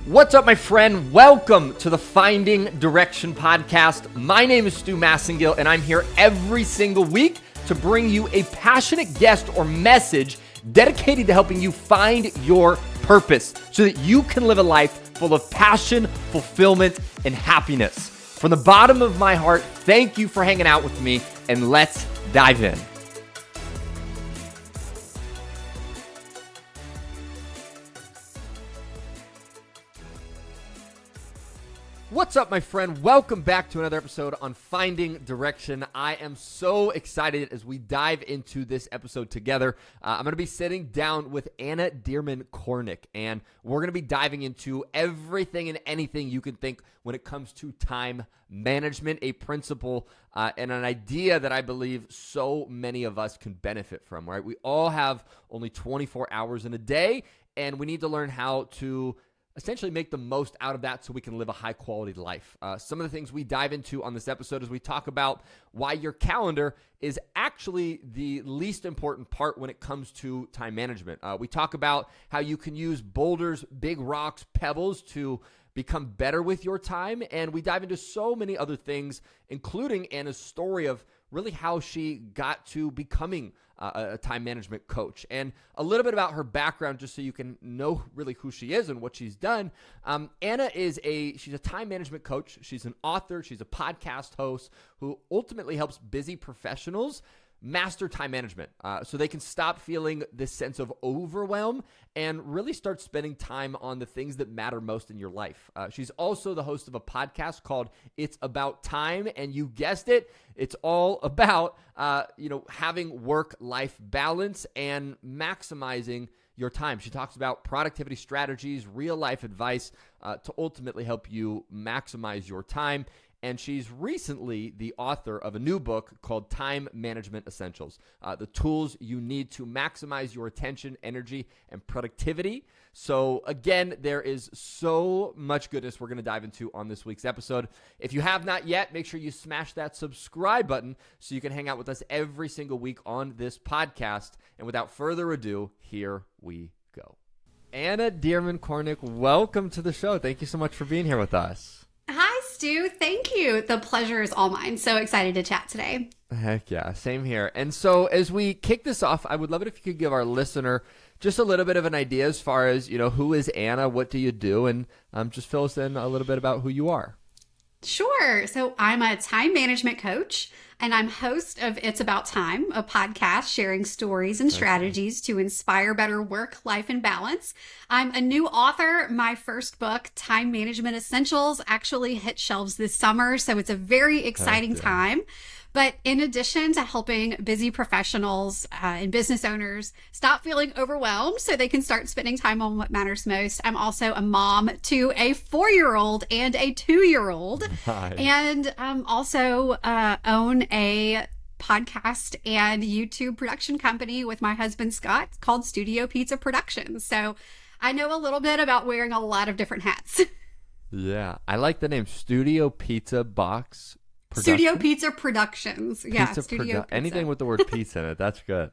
What's up, my friend? Welcome to the Finding Direction podcast. My name is Stu Massengill, and I'm here every single week to bring you a passionate guest or message dedicated to helping you find your purpose so that you can live a life full of passion, fulfillment, and happiness. From the bottom of my heart, thank you for hanging out with me, and let's dive in. What's up, my friend? Welcome back to another episode on Finding Direction. I am so excited as we dive into this episode together. I'm going to be sitting down with Dearmon Koranic, and we're going to be diving into everything and anything you can think when it comes to time management, a principle and an idea that I believe so many of us can benefit from, right? We all have only 24 hours in a day, and we need to learn how to essentially make the most out of that so we can live a high quality life. Some of the things we dive into on this episode is we talk about why your calendar is actually the least important part when it comes to time management. We talk about how you can use boulders, big rocks, pebbles to become better with your time. And we dive into so many other things, including Anna's story of really how she got to becoming a time management coach, and a little bit about her background just so you can know really who she is and what she's done. Anna she's a time management coach. She's an author. She's a podcast host who ultimately helps busy professionals master time management so they can stop feeling this sense of overwhelm and really start spending time on the things that matter most in your life. She's also the host of a podcast called It's About Time, and you guessed it, it's all about having work-life balance and maximizing your time. She talks about productivity strategies, real-life advice to ultimately help you maximize your time. And she's recently the author of a new book called Time Management Essentials, the tools you need to maximize your attention, energy, and productivity. So again, there is so much goodness we're going to dive into on this week's episode. If you have not yet, make sure you smash that subscribe button so you can hang out with us every single week on this podcast. And without further ado, here we go. Dearmon Koranic, welcome to the show. Thank you so much for being here with us. Hi, Stu. Thank you. The pleasure is all mine. So excited to chat today. Heck yeah. Same here. And so as we kick this off, I would love it if you could give our listener just a little bit of an idea as far as, who is Anna? What do you do? And just fill us in a little bit about who you are. Sure. So I'm a time management coach, and I'm host of It's About Time, a podcast sharing stories and strategies to inspire better work, life, and balance. I'm a new author. My first book, Time Management Essentials, actually hit shelves this summer, so it's a very exciting time. But in addition to helping busy professionals and business owners stop feeling overwhelmed so they can start spending time on what matters most, I'm also a mom to a 4-year-old and a 2-year-old. Hi. And also own a podcast and YouTube production company with my husband, Scott, called Studio Pizza Productions. So I know a little bit about wearing a lot of different hats. Yeah, I like the name Studio Pizza Box. Studio Pizza Productions. Yeah, Studio Pizza. Anything with the word pizza in it, that's good.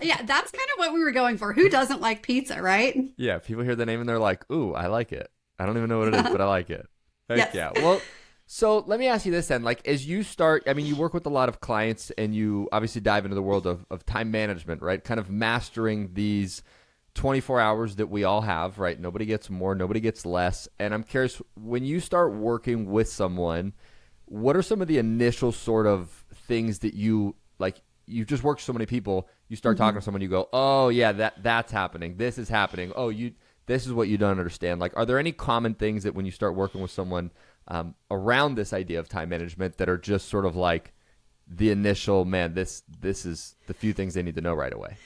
Yeah, that's kind of what we were going for. Who doesn't like pizza, right? Yeah, people hear the name and they're like, ooh, I like it. I don't even know what it is, but I like it. Heck yes. Yeah. Well, so let me ask you this then. Like, as you start, you work with a lot of clients and you obviously dive into the world of time management, right? Kind of mastering these 24 hours that we all have, right? Nobody gets more, nobody gets less. And I'm curious, when you start working with someone, what are some of the initial sort of things that you just worked with so many people, you start talking to someone, you go, oh yeah, that's happening. This is happening. Oh, this is what you don't understand. Like, are there any common things that when you start working with someone around this idea of time management that are just sort of like the initial, man, this is the few things they need to know right away?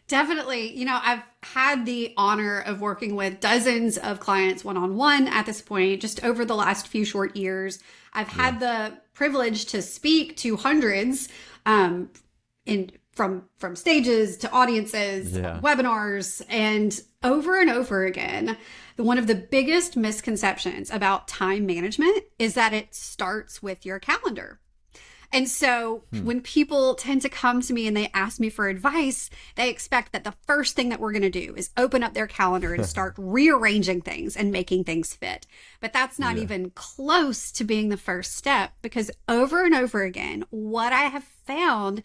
Definitely. I've had the honor of working with dozens of clients one-on-one at this point, just over the last few short years. I've had the privilege to speak to hundreds from stages to audiences, webinars, and over again, one of the biggest misconceptions about time management is that it starts with your calendar. And so when people tend to come to me and they ask me for advice, they expect that the first thing that we're going to do is open up their calendar and start rearranging things and making things fit. But that's not even close to being the first step, because over and over again, what I have found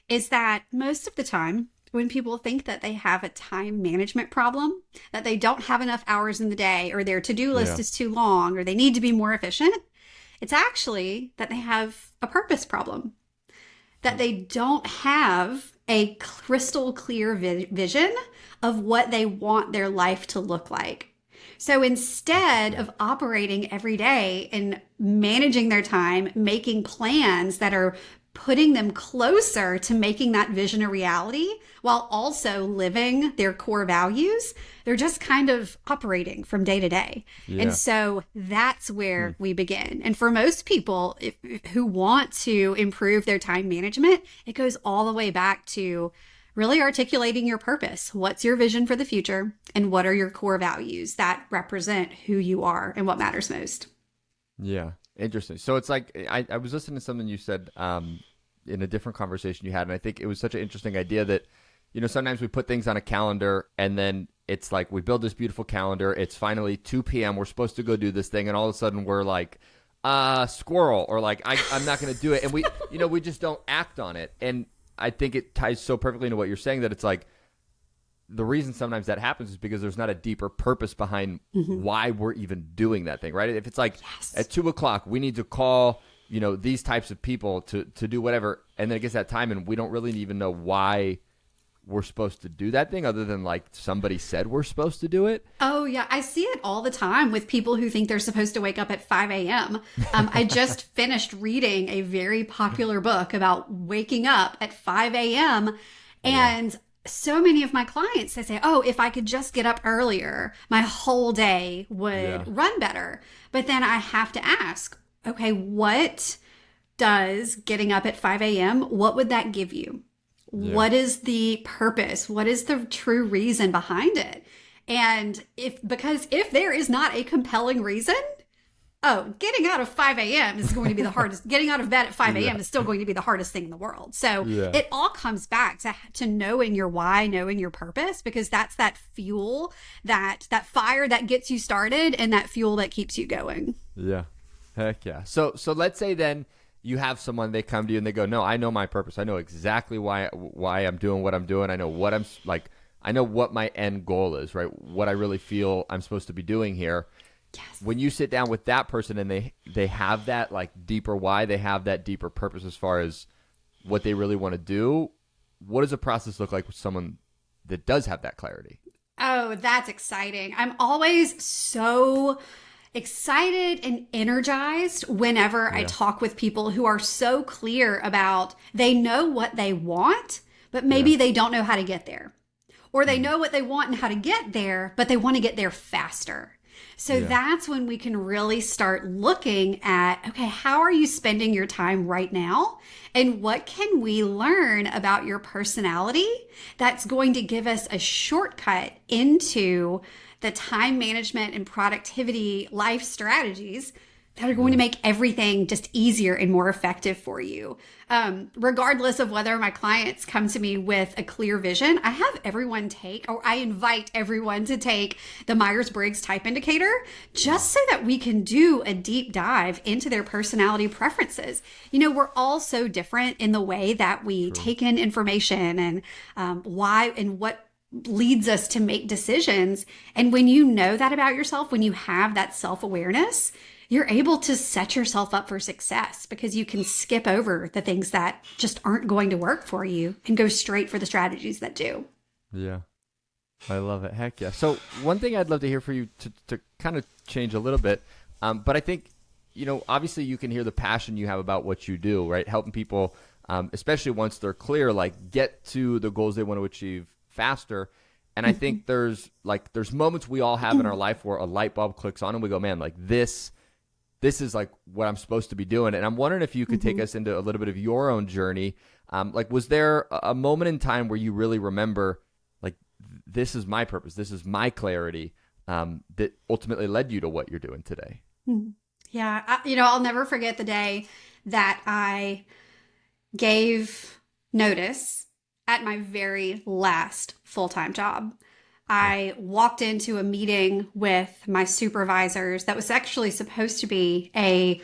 is that most of the time, when people think that they have a time management problem, that they don't have enough hours in the day, or their to-do list is too long, or they need to be more efficient, it's actually that they have a purpose problem, that they don't have a crystal clear vision of what they want their life to look like. So instead of operating every day and managing their time, making plans that are putting them closer to making that vision a reality while also living their core values, they're just kind of operating from day to day. And so that's where we begin. And for most people who want to improve their time management, it goes all the way back to really articulating your purpose. What's your vision for the future? And what are your core values that represent who you are and what matters most? Yeah. Interesting. So it's like, I was listening to something you said in a different conversation you had, and I think it was such an interesting idea that, you know, sometimes we put things on a calendar and then it's like we build this beautiful calendar. It's finally 2 p.m. We're supposed to go do this thing, and all of a sudden we're like, squirrel, or like, I'm not going to do it. And we, you know, we just don't act on it. And I think it ties so perfectly into what you're saying, that it's like, the reason sometimes that happens is because there's not a deeper purpose behind why we're even doing that thing, right? If it's like at 2:00, we need to call, you know, these types of people to do whatever, and then it gets that time and we don't really even know why we're supposed to do that thing, other than like somebody said we're supposed to do it. Oh yeah, I see it all the time with people who think they're supposed to wake up at 5 a.m. I just finished reading a very popular book about waking up at 5 a.m. and so many of my clients, they say, oh, if I could just get up earlier, my whole day would run better. But then I have to ask, okay, what does getting up at 5 a.m., what would that give you? What is the purpose? What is the true reason behind it? And if there is not a compelling reason, getting out of 5 a.m. is going to be the hardest. Getting out of bed at 5 a.m. is still going to be the hardest thing in the world. So it all comes back to knowing your why, knowing your purpose, because that's that fuel, that fire that gets you started, and that fuel that keeps you going. Yeah. Heck yeah. So let's say then you have someone, they come to you and they go, no, I know my purpose. I know exactly why I'm doing what I'm doing. I know what I'm like. I know what my end goal is, right? What I really feel I'm supposed to be doing here. Yes. When you sit down with that person and they have that like deeper why, they have that deeper purpose as far as what they really want to do, what does the process look like with someone that does have that clarity? Oh, that's exciting. I'm always so excited and energized whenever I talk with people who are so clear about, they know what they want, but maybe they don't know how to get there. Or they know what they want and how to get there, but they want to get there faster. So that's when we can really start looking at, okay, how are you spending your time right now? And what can we learn about your personality that's going to give us a shortcut into the time management and productivity life strategies that are going to make everything just easier and more effective for you. Regardless of whether my clients come to me with a clear vision, I have everyone I invite everyone to take the Myers-Briggs Type Indicator, just so that we can do a deep dive into their personality preferences. You know, we're all so different in the way that we take in information, and why and what leads us to make decisions. And when you know that about yourself, when you have that self-awareness, you're able to set yourself up for success, because you can skip over the things that just aren't going to work for you and go straight for the strategies that do. Yeah. I love it. Heck yeah. So one thing I'd love to hear for you to kind of change a little bit. But I think, you know, obviously you can hear the passion you have about what you do, right? Helping people, especially once they're clear, like get to the goals they want to achieve faster. And I think there's moments we all have in our life where a light bulb clicks on and we go, man, like this is like what I'm supposed to be doing. And I'm wondering if you could take us into a little bit of your own journey. Like, was there a moment in time where you really remember, like, this is my purpose, this is my clarity, that ultimately led you to what you're doing today? Yeah. I'll never forget the day that I gave notice at my very last full-time job. I walked into a meeting with my supervisors that was actually supposed to be a,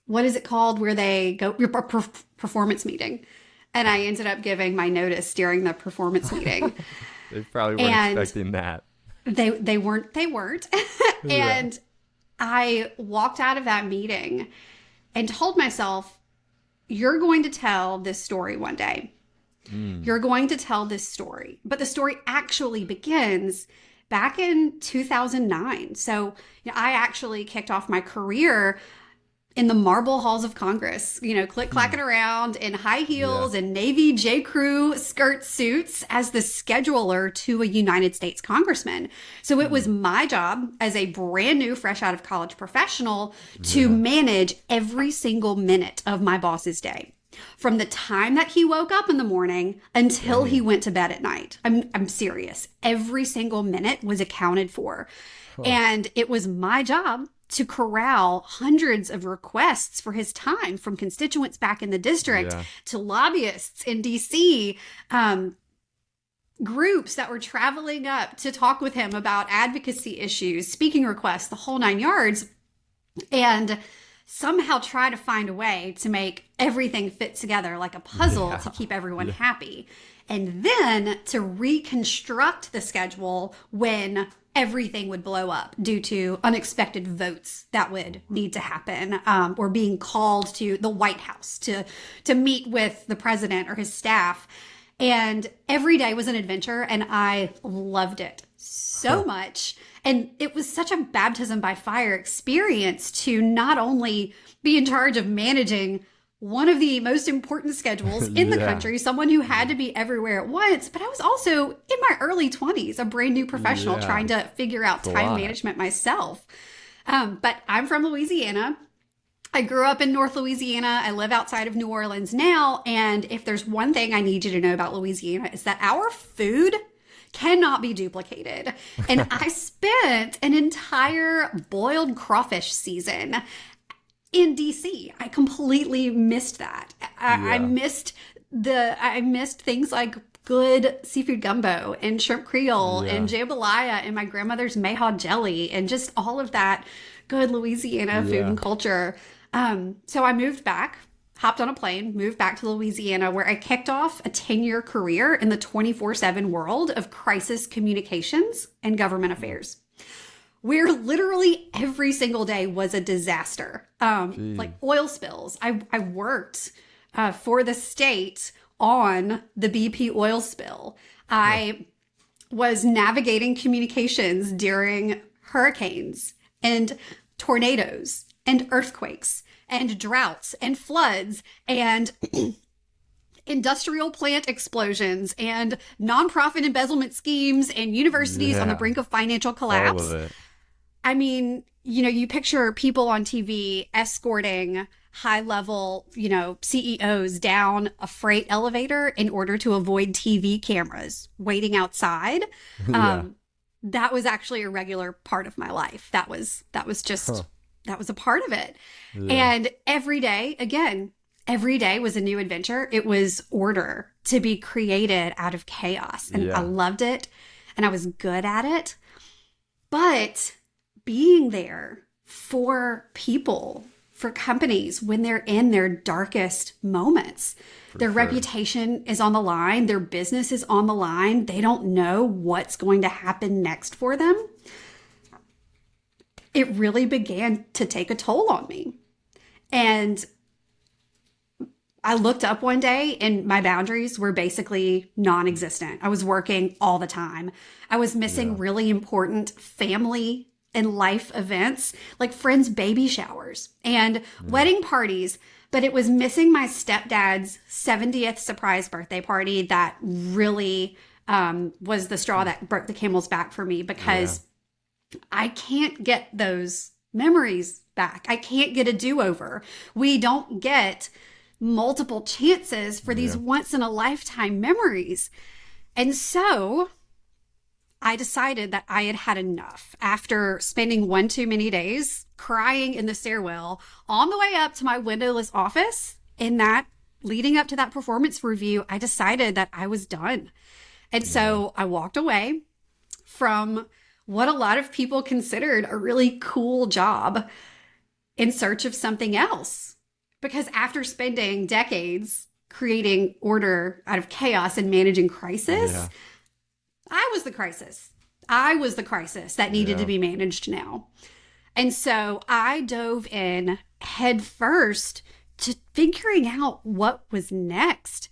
what is it called, where they go, your performance meeting. And I ended up giving my notice during the performance meeting. They probably weren't expecting that. They weren't. And I walked out of that meeting and told myself, you're going to tell this story one day. You're going to tell this story. But the story actually begins back in 2009. So I actually kicked off my career in the marble halls of Congress, click-clacking around in high heels and Navy J. Crew skirt suits as the scheduler to a United States congressman. So it was my job as a brand new, fresh out of college professional to manage every single minute of my boss's day. From the time that he woke up in the morning until he went to bed at night. I'm serious. Every single minute was accounted for. And it was my job to corral hundreds of requests for his time from constituents back in the district to lobbyists in DC, groups that were traveling up to talk with him about advocacy issues, speaking requests, the whole 9 yards, and somehow try to find a way to make everything fit together like a puzzle to keep everyone happy. And then to reconstruct the schedule when everything would blow up due to unexpected votes that would need to happen, or being called to the White House to meet with the president or his staff. And every day was an adventure, and I loved it so much. And it was such a baptism by fire experience to not only be in charge of managing one of the most important schedules in the country, someone who had to be everywhere at once, but I was also in my early 20s, a brand new professional trying to figure out time management myself. But I'm from Louisiana. I grew up in North Louisiana. I live outside of New Orleans now. And if there's one thing I need you to know about Louisiana, is that our food cannot be duplicated. And I spent an entire boiled crawfish season in DC. I completely missed that. I missed things like good seafood gumbo and shrimp creole and jambalaya and my grandmother's mayhaw jelly and just all of that good Louisiana food and culture. So I moved back, hopped on a plane, moved back to Louisiana, where I kicked off a 10-year career in the 24/7 world of crisis communications and government affairs, where literally every single day was a disaster. Like oil spills. I worked for the state on the BP oil spill. I was navigating communications during hurricanes and tornadoes and earthquakes and droughts and floods and industrial plant explosions and nonprofit embezzlement schemes and universities on the brink of financial collapse. All of it. I mean, you picture people on TV escorting high-level, CEOs down a freight elevator in order to avoid TV cameras waiting outside. That was actually a regular part of my life. That was a part of it. And every day was a new adventure. It was order to be created out of chaos. And I loved it. And I was good at it. But being there for people, for companies when they're in their darkest moments, their reputation is on the line, their business is on the line, they don't know what's going to happen next for them. It really began to take a toll on me. And I looked up one day and my boundaries were basically non-existent. I was working all the time. I was missing really important family and life events like friends' baby showers and wedding parties, but it was missing my stepdad's 70th surprise birthday party that really was the straw that broke the camel's back for me, because I can't get those memories back. I can't get a do-over. We don't get multiple chances for these once in a lifetime memories. And so I decided that I had had enough after spending one too many days crying in the stairwell on the way up to my windowless office in that leading up to that performance review, I decided that I was done. And so I walked away from what a lot of people considered a really cool job in search of something else. Because after spending decades creating order out of chaos and managing crisis, I was the crisis. I was the crisis that needed to be managed now. And so I dove in head first to figuring out what was next.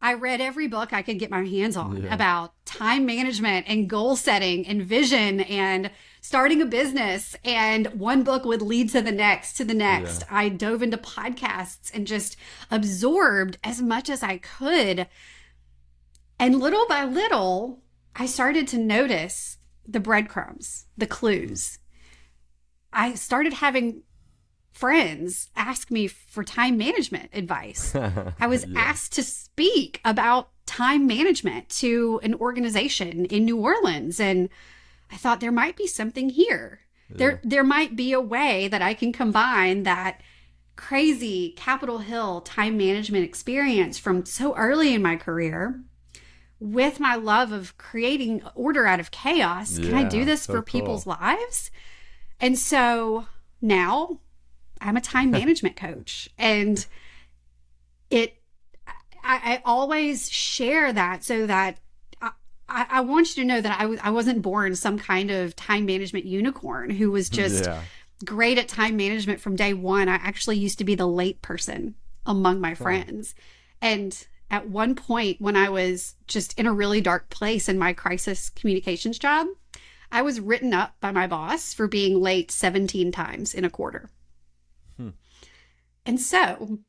I read every book I could get my hands on about time management and goal setting and vision and starting a business. And one book would lead to the next, to the next. Yeah. I dove into podcasts and just absorbed as much as I could. And little by little, I started to notice the breadcrumbs, the clues. I started having friends ask me for time management advice. I was asked to speak about time management to an organization in New Orleans. And I thought there might be something here. There might be a way that I can combine that crazy Capitol Hill time management experience from so early in my career with my love of creating order out of chaos. Can I do this for people's lives? And so now I'm a time management coach, and I always share that so that I want you to know that I wasn't born some kind of time management unicorn who was just great at time management from day one. I actually used to be the late person among my friends. And at one point when I was just in a really dark place in my crisis communications job, I was written up by my boss for being late 17 times in a quarter. And so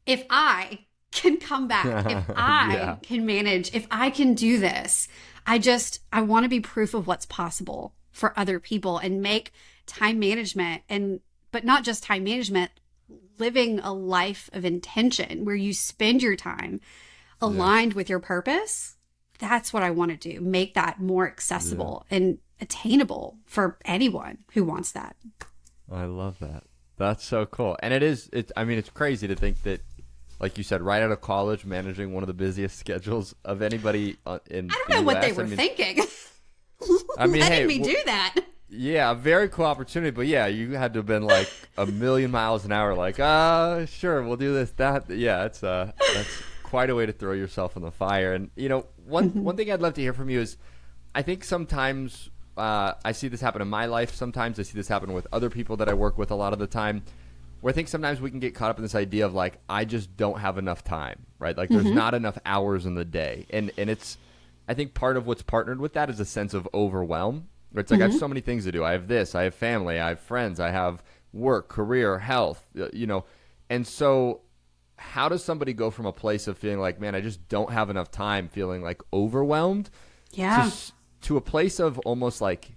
if I can come back, if I can manage, if I can do this, I want to be proof of what's possible for other people and make time management, but not just time management, living a life of intention where you spend your time aligned with your purpose. That's what I want to do. Make that more accessible and attainable for anyone who wants that. I love that. That's so cool. And it's crazy to think that, like you said, right out of college, managing one of the busiest schedules of anybody in I don't know what they were thinking. Letting me do that. Yeah, a very cool opportunity. But yeah, you had to have been like a million miles an hour, like, sure, we'll do this, that. Yeah, that's quite a way to throw yourself in the fire. And, one thing I'd love to hear from you is, I think sometimes I see this happen in my life. Sometimes I see this happen with other people that I work with a lot of the time, where I think sometimes we can get caught up in this idea of like, I just don't have enough time, right? Like there's not enough hours in the day. And it's, I think part of what's partnered with that is a sense of overwhelm. Where it's like, I have so many things to do. I have this, I have family, I have friends, I have work, career, health, And so how does somebody go from a place of feeling like, man, I just don't have enough time, feeling like overwhelmed, to a place of almost like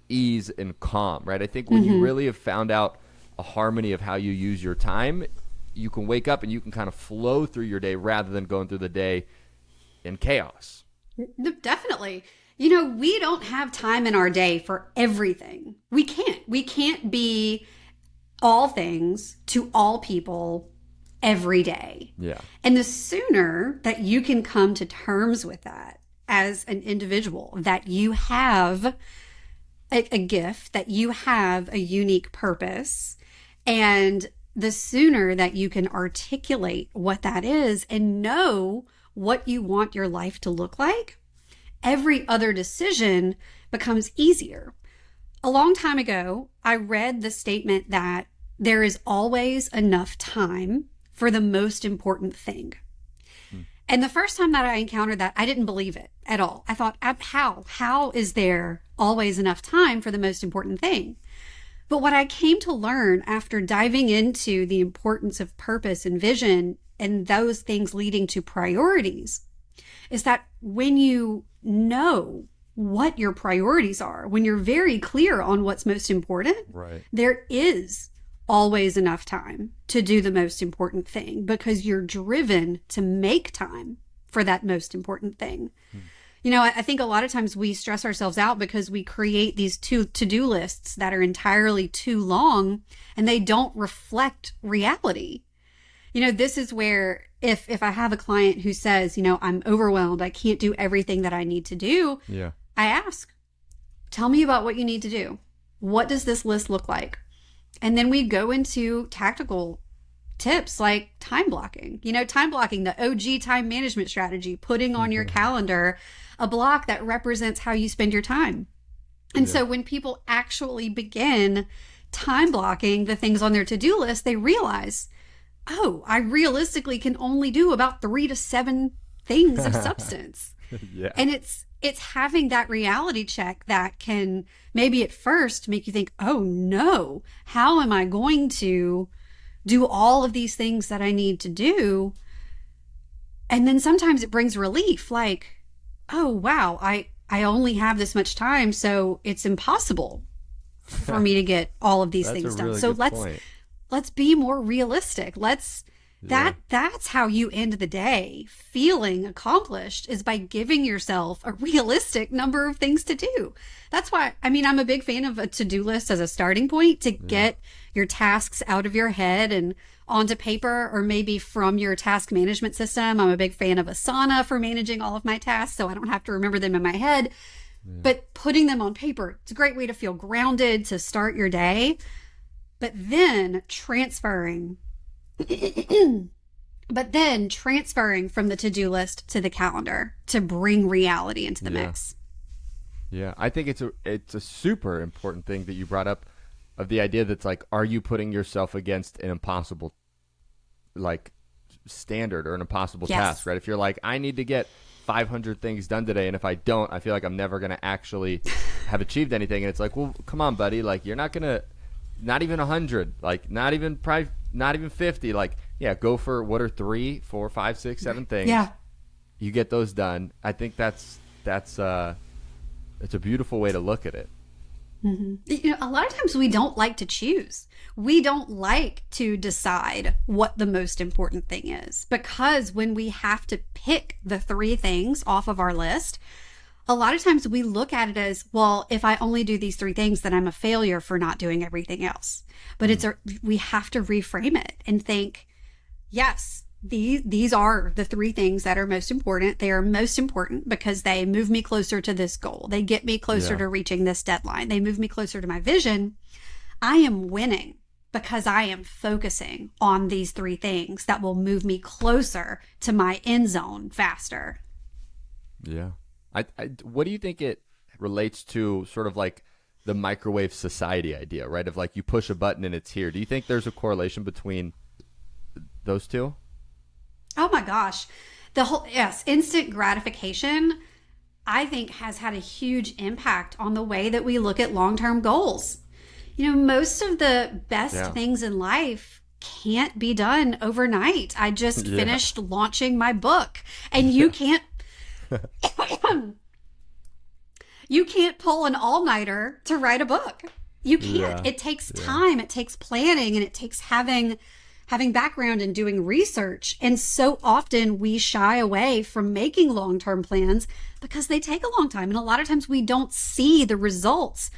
ease and calm, right? I think when you really have found out a harmony of how you use your time, you can wake up and you can kind of flow through your day rather than going through the day in chaos. Definitely. We don't have time in our day for everything. We can't be all things to all people every day. Yeah. And the sooner that you can come to terms with that as an individual, that you have a gift, that you have a unique purpose, and the sooner that you can articulate what that is and know what you want your life to look like, every other decision becomes easier. A long time ago, I read the statement that there is always enough time for the most important thing. And the first time that I encountered that, I didn't believe it at all. I thought, how is there always enough time for the most important thing? But what I came to learn after diving into the importance of purpose and vision and those things leading to priorities is that when you know what your priorities are, when you're very clear on what's most important, there is always enough time to do the most important thing because you're driven to make time for that most important thing. I think a lot of times we stress ourselves out because we create these to-do lists that are entirely too long and they don't reflect reality. this is where if I have a client who says, I'm overwhelmed, I can't do everything that I need to do. Yeah. I ask, tell me about what you need to do. What does this list look like? And then we go into tactical tips like time blocking. Time blocking, the OG time management strategy, putting on your calendar a block that represents how you spend your time. And so when people actually begin time blocking the things on their to-do list, they realize, oh, I realistically can only do about 3 to 7 things of substance. Yeah. And it's having that reality check that can maybe at first make you think, oh no, how am I going to do all of these things that I need to do? And then sometimes it brings relief, like, oh wow, I only have this much time, so it's impossible for me to get all of these things done. Really so point. let's be more realistic. That's how you end the day feeling accomplished, is by giving yourself a realistic number of things to do. That's why, I'm a big fan of a to-do list as a starting point to get your tasks out of your head and onto paper, or maybe from your task management system. I'm a big fan of Asana for managing all of my tasks, so I don't have to remember them in my head. But putting them on paper, it's a great way to feel grounded to start your day. But then transferring from the to-do list to the calendar to bring reality into the mix. Yeah, I think it's a super important thing that you brought up, of the idea that's like, are you putting yourself against an impossible standard or an impossible task, right? If you're like, I need to get 500 things done today, and if I don't, I feel like I'm never going to actually have achieved anything. And it's like, well, come on, buddy. Like, you're not going to, not even 100, like not even 50. Like, go for what are 3, 4, 5, 6, 7 things. Yeah. You get those done. I think it's a beautiful way to look at it. Mm-hmm. A lot of times we don't like to choose. We don't like to decide what the most important thing is, because when we have to pick the 3 things off of our list, a lot of times we look at it as, well, if I only do these 3 things, then I'm a failure for not doing everything else. But we have to reframe it and think, yes, these are the 3 things that are most important. They are most important because they move me closer to this goal. They get me closer to reaching this deadline. They move me closer to my vision. I am winning because I am focusing on these 3 things that will move me closer to my end zone faster. Yeah. What do you think it relates to, sort of like the microwave society idea, right? Of like, you push a button and it's here. Do you think there's a correlation between those two? Oh my gosh. Instant gratification, I think, has had a huge impact on the way that we look at long-term goals. Most of the best things in life can't be done overnight. I just finished launching my book, and you can't pull an all-nighter to write a book. You can't. It takes time. It takes planning, and it takes having background and doing research. And so often we shy away from making long-term plans because they take a long time. And a lot of times we don't see the results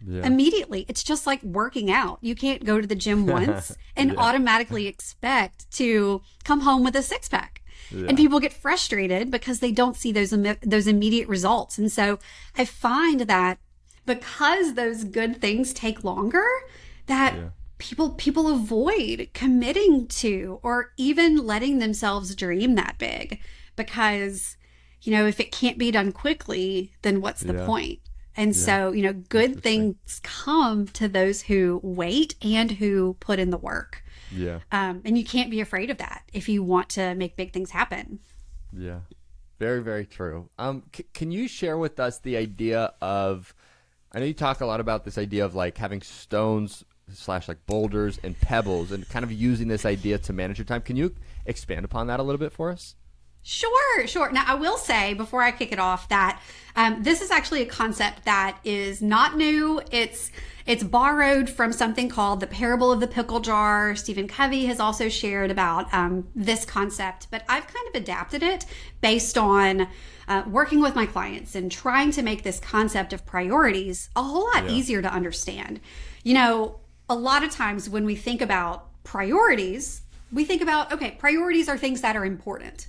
immediately. It's just like working out. You can't go to the gym once and automatically expect to come home with a 6-pack. And people get frustrated because they don't see those immediate results. And so I find that because those good things take longer, that people avoid committing to or even letting themselves dream that big, because, if it can't be done quickly, then what's the point? And so, good things come to those who wait and who put in the work. Yeah. And you can't be afraid of that if you want to make big things happen. Yeah. Very, very true. Can you share with us the idea of, I know you talk a lot about this idea of like having stones / like boulders and pebbles, and kind of using this idea to manage your time. Can you expand upon that a little bit for us? Sure. Now, I will say before I kick it off that this is actually a concept that is not new. It's borrowed from something called the parable of the pickle jar. Stephen Covey has also shared about this concept, but I've kind of adapted it based on working with my clients and trying to make this concept of priorities a whole lot easier to understand. A lot of times when we think about priorities, we think about, okay, priorities are things that are important,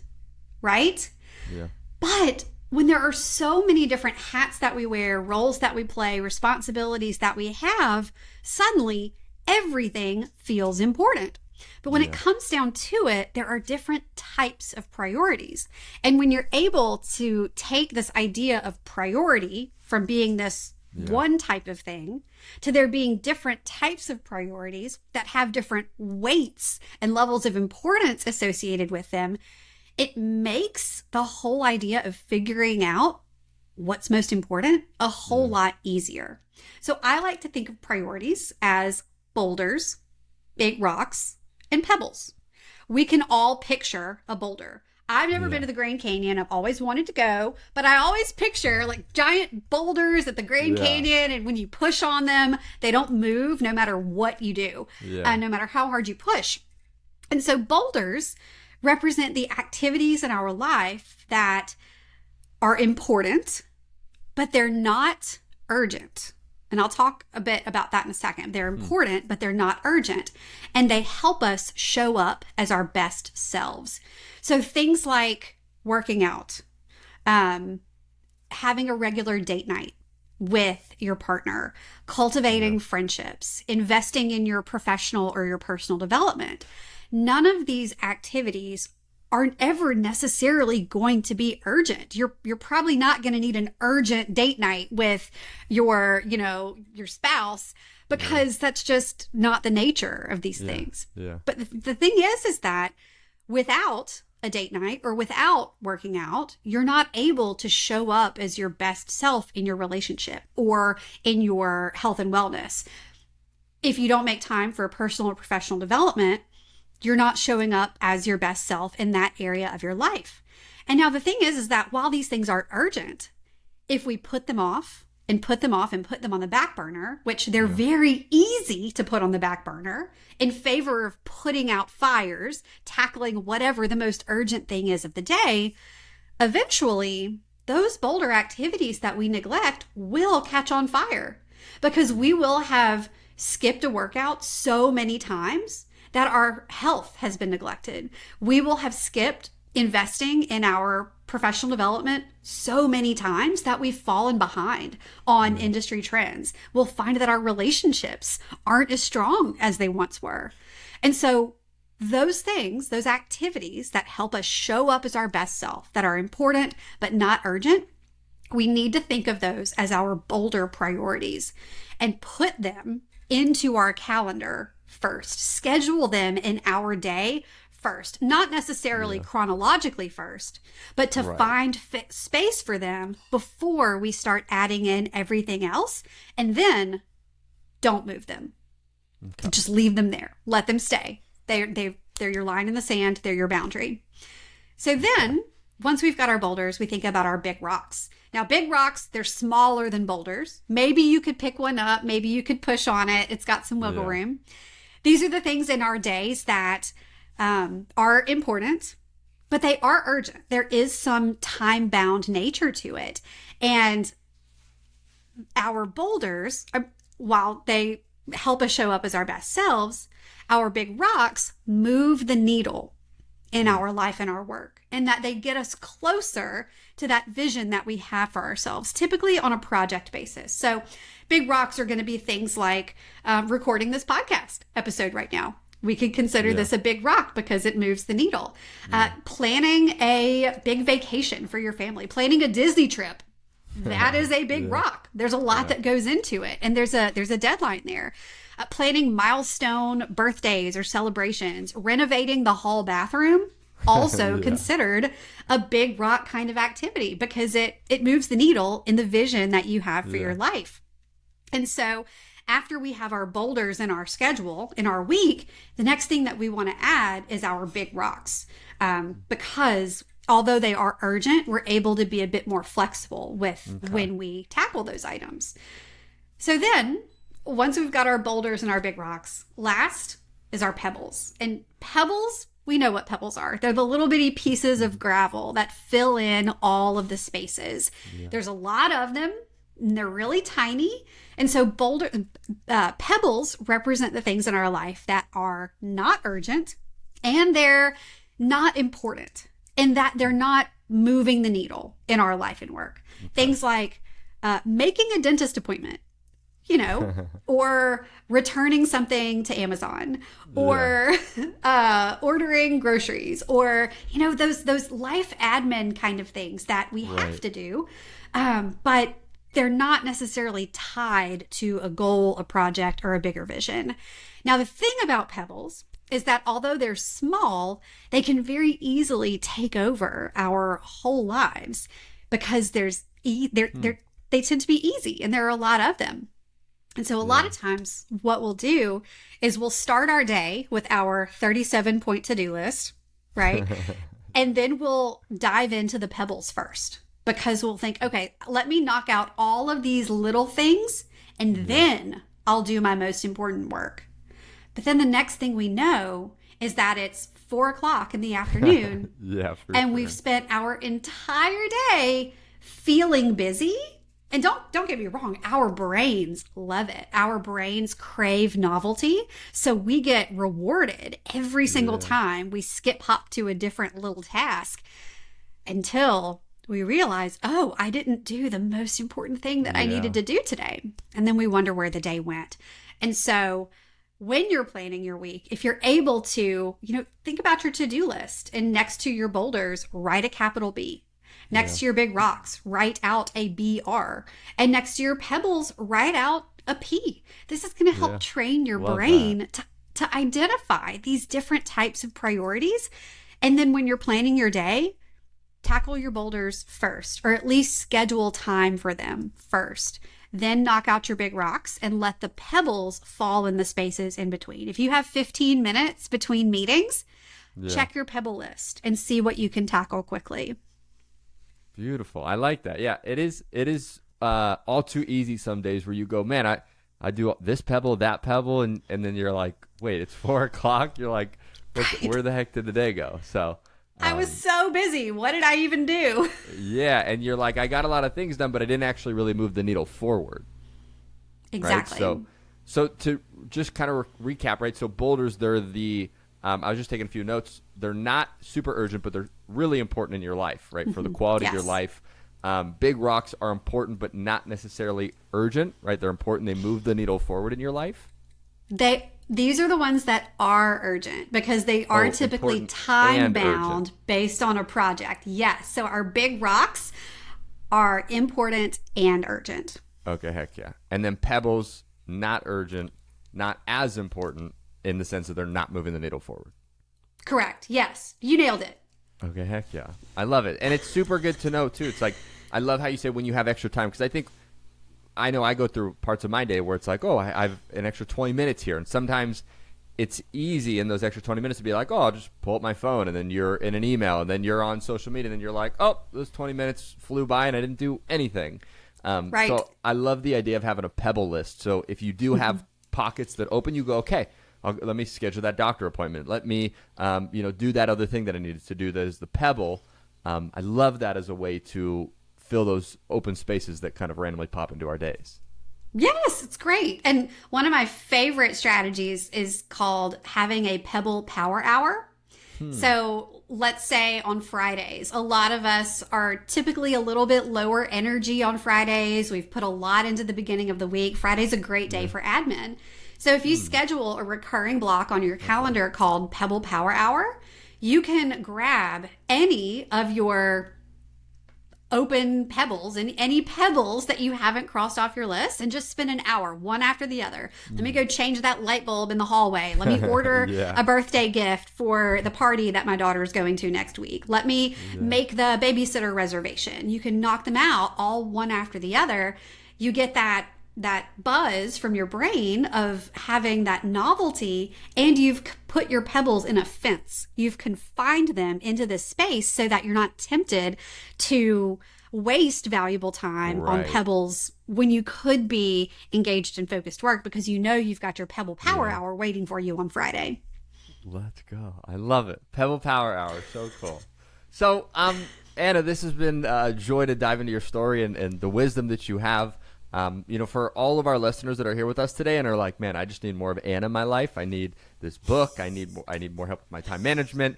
right? Yeah. But when there are so many different hats that we wear, roles that we play, responsibilities that we have, suddenly everything feels important. But when it comes down to it, there are different types of priorities. And when you're able to take this idea of priority from being this one type of thing to there being different types of priorities that have different weights and levels of importance associated with them, it makes the whole idea of figuring out what's most important a whole lot easier. So I like to think of priorities as boulders, big rocks, and pebbles. We can all picture a boulder. I've never been to the Grand Canyon. I've always wanted to go, but I always picture like giant boulders at the Grand Canyon, and when you push on them, they don't move no matter what you do, no matter how hard you push. And so boulders represent the activities in our life that are important, but they're not urgent. And I'll talk a bit about that in a second. They're important, but they're not urgent. And they help us show up as our best selves. So things like working out, having a regular date night with your partner, cultivating friendships, investing in your professional or your personal development. None of these activities aren't ever necessarily going to be urgent. You're probably not going to need an urgent date night with your spouse, because that's just not the nature of these things. Yeah. But the thing is that without a date night or without working out, you're not able to show up as your best self in your relationship or in your health and wellness. If you don't make time for personal or professional development, you're not showing up as your best self in that area of your life. And now the thing is that while these things are urgent, if we put them off and put them off and put them on the back burner, which they're very easy to put on the back burner in favor of putting out fires, tackling whatever the most urgent thing is of the day, eventually those boulder activities that we neglect will catch on fire, because we will have skipped a workout so many times that our health has been neglected. We will have skipped investing in our professional development so many times that we've fallen behind on industry trends. We'll find that our relationships aren't as strong as they once were. And so those things, those activities that help us show up as our best self, that are important but not urgent, we need to think of those as our bolder priorities and put them into our calendar first. Schedule them in our day first, not necessarily chronologically first, but to find space for them before we start adding in everything else. And then don't move them. Okay. Just leave them there. Let them stay. They're your line in the sand. They're your boundary. So then once we've got our boulders, we think about our big rocks. Now, big rocks, they're smaller than boulders. Maybe you could pick one up. Maybe you could push on it. It's got some wiggle room. These are the things in our days that are important, but they are urgent. There is some time-bound nature to it. And our boulders, while they help us show up as our best selves, our big rocks move the needle in our life and our work, and that they get us closer to that vision that we have for ourselves, typically on a project basis. So big rocks are going to be things like recording this podcast episode right now. We could consider this a big rock because it moves the needle. Planning a big vacation for your family, planning a Disney trip, that is a big rock. There's a lot that goes into it, and there's a deadline there. Planning milestone birthdays or celebrations, renovating the hall bathroom, also considered a big rock kind of activity because it moves the needle in the vision that you have for your life. And so after we have our boulders in our schedule, in our week, the next thing that we want to add is our big rocks. Because although they are urgent, we're able to be a bit more flexible with when we tackle those items. So then once we've got our boulders and our big rocks, last is our pebbles. And pebbles, we know what pebbles are. They're the little bitty pieces of gravel that fill in all of the spaces. There's a lot of them, and they're really tiny. And so pebbles represent the things in our life that are not urgent and they're not important in that they're not moving the needle in our life and work. Okay. Things like making a dentist appointment, or returning something to Amazon, or ordering groceries, or those life admin kind of things that we have to do, but they're not necessarily tied to a goal, a project, or a bigger vision. Now, the thing about pebbles is that although they're small, they can very easily take over our whole lives because they tend to be easy, and there are a lot of them. And so a lot of times what we'll do is we'll start our day with our 37-point to-do list, right? And then we'll dive into the pebbles first, because we'll think, okay, let me knock out all of these little things and then I'll do my most important work. But then the next thing we know is that it's 4:00 in the afternoon and we've spent our entire day feeling busy. And don't get me wrong, our brains love it. Our brains crave novelty. So we get rewarded every single time we skip hop to a different little task until we realize, oh, I didn't do the most important thing that I needed to do today. And then we wonder where the day went. And so when you're planning your week, if you're able to, think about your to-do list, and next to your boulders, write a capital B. Next to your big rocks, write out a BR. And next to your pebbles, write out a P. This is going to help train your brain to identify these different types of priorities. And then when you're planning your day, tackle your boulders first, or at least schedule time for them first. Then knock out your big rocks and let the pebbles fall in the spaces in between. If you have 15 minutes between meetings, check your pebble list and see what you can tackle quickly. Beautiful. I like that. Yeah, it is all too easy some days where you go, man, I do this pebble, that pebble, and then you're like, wait, it's 4:00. You're like, where the heck did the day go? So I was so busy. What did I even do? Yeah, and you're like, I got a lot of things done, but I didn't actually really move the needle forward. Exactly. Right? So to just kind of recap, right? So boulders, they're the I was just taking a few notes. They're not super urgent, but they're really important in your life, right? For the quality of your life. Big rocks are important, but not necessarily urgent, right? They're important. They move the needle forward in your life. These are the ones that are urgent because they are typically time bound based on a project. Yes. So our big rocks are important and urgent. Okay. Heck yeah. And then pebbles, not urgent, not as important, in the sense that they're not moving the needle forward. Correct. Yes. You nailed it. Okay. Heck yeah. I love it. And it's super good to know too. It's like, I love how you say when you have extra time, because I know I go through parts of my day where it's like, oh, I have an extra 20 minutes here. And sometimes it's easy in those extra 20 minutes to be like, oh, I'll just pull up my phone, and then you're in an email, and then you're on social media, and then you're like, oh, those 20 minutes flew by and I didn't do anything. Right. So I love the idea of having a pebble list. So if you do have pockets that open, you go, okay, let me schedule that doctor appointment. Let me, do that other thing that I needed to do. That is the pebble. I love that as a way to fill those open spaces that kind of randomly pop into our days. Yes, it's great. And one of my favorite strategies is called having a pebble power hour. So let's say on Fridays, a lot of us are typically a little bit lower energy on Fridays. We've put a lot into the beginning of the week. Friday's a great day for admin. So if you schedule a recurring block on your calendar called Pebble Power Hour, you can grab any of your open pebbles and any pebbles that you haven't crossed off your list and just spend an hour, one after the other. Let me go change that light bulb in the hallway. Let me order a birthday gift for the party that my daughter is going to next week. Let me make the babysitter reservation. You can knock them out all one after the other. You get that buzz from your brain of having that novelty, and you've put your pebbles in a fence. You've confined them into this space so that you're not tempted to waste valuable time on pebbles when you could be engaged in focused work, because you've got your Pebble Power Hour waiting for you on Friday. Let's go. I love it. Pebble Power Hour. So cool. So, Anna, this has been a joy to dive into your story and the wisdom that you have. For all of our listeners that are here with us today and are like, man, I just need more of Anna in my life. I need this book. I need more help with my time management.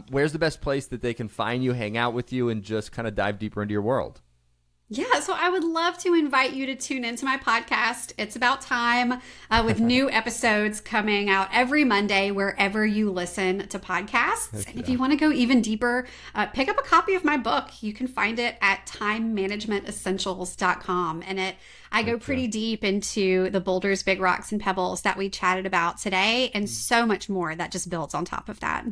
Where's the best place that they can find you, hang out with you, and just kind of dive deeper into your world? Yeah, so I would love to invite you to tune into my podcast. It's About Time, with new episodes coming out every Monday wherever you listen to podcasts. And if you want to go even deeper, pick up a copy of my book. You can find it at timemanagementessentials.com. And I go pretty deep into the boulders, big rocks, and pebbles that we chatted about today, and so much more that just builds on top of that.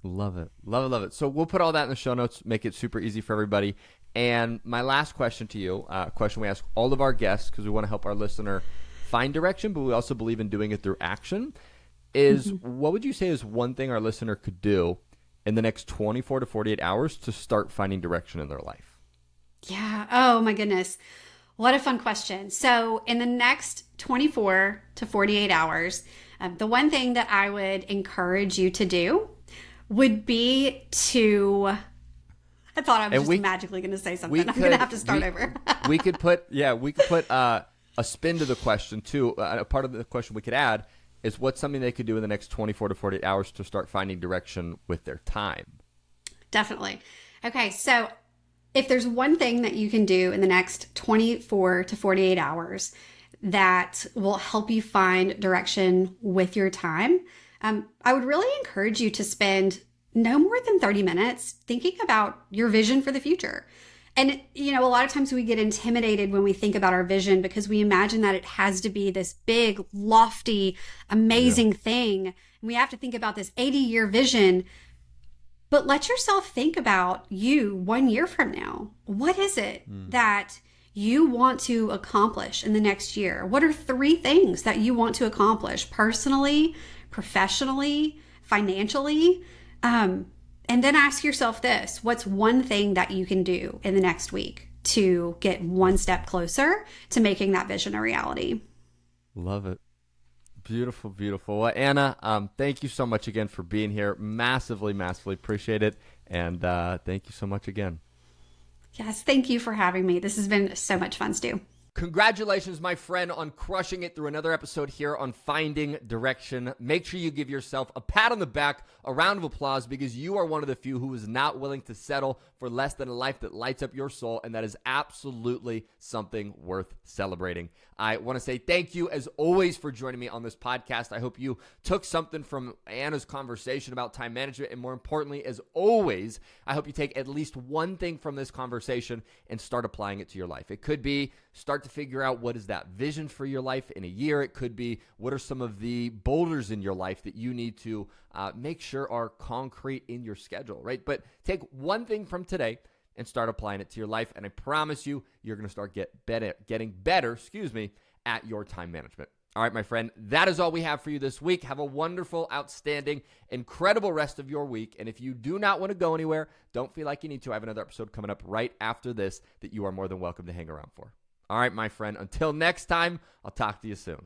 Love it. Love it. Love it. So we'll put all that in the show notes, make it super easy for everybody. And my last question to you, a question we ask all of our guests because we want to help our listener find direction, but we also believe in doing it through action, is what would you say is one thing our listener could do in the next 24 to 48 hours to start finding direction in their life? Yeah. Oh, my goodness. What a fun question. So in the next 24 to 48 hours, the one thing that I would encourage you to do would be to... I thought I was just magically going to say something. I'm going to have to start over. we could put a spin to the question too. A part of the question we could add is what's something they could do in the next 24 to 48 hours to start finding direction with their time. Definitely. Okay, so if there's one thing that you can do in the next 24 to 48 hours that will help you find direction with your time, I would really encourage you to spend no more than 30 minutes thinking about your vision for the future. And, a lot of times we get intimidated when we think about our vision because we imagine that it has to be this big, lofty, amazing thing. And we have to think about this 80-year vision. But let yourself think about you 1 year from now. What is it that you want to accomplish in the next year? What are 3 things that you want to accomplish personally, professionally, financially? And then ask yourself this: what's one thing that you can do in the next week to get one step closer to making that vision a reality? Love it. Beautiful, beautiful. Well, Anna, thank you so much again for being here. Massively, massively appreciate it. And thank you so much again. Yes, thank you for having me. This has been so much fun, Stu. Congratulations, my friend, on crushing it through another episode here on Finding Direction. Make sure you give yourself a pat on the back, a round of applause, because you are one of the few who is not willing to settle for less than a life that lights up your soul, and that is absolutely something worth celebrating. I want to say thank you, as always, for joining me on this podcast. I hope you took something from Anna's conversation about time management, and more importantly, as always, I hope you take at least one thing from this conversation and start applying it to your life. It could be start to figure out what is that vision for your life in a year. It could be what are some of the boulders in your life that you need to make sure are concrete in your schedule, right? But take one thing from today and start applying it to your life, and I promise you, you're going to start getting better at your time management. All right, my friend, that is all we have for you this week. Have a wonderful, outstanding, incredible rest of your week. And if you do not want to go anywhere, don't feel like you need to. I have another episode coming up right after this that you are more than welcome to hang around for. All right, my friend, until next time, I'll talk to you soon.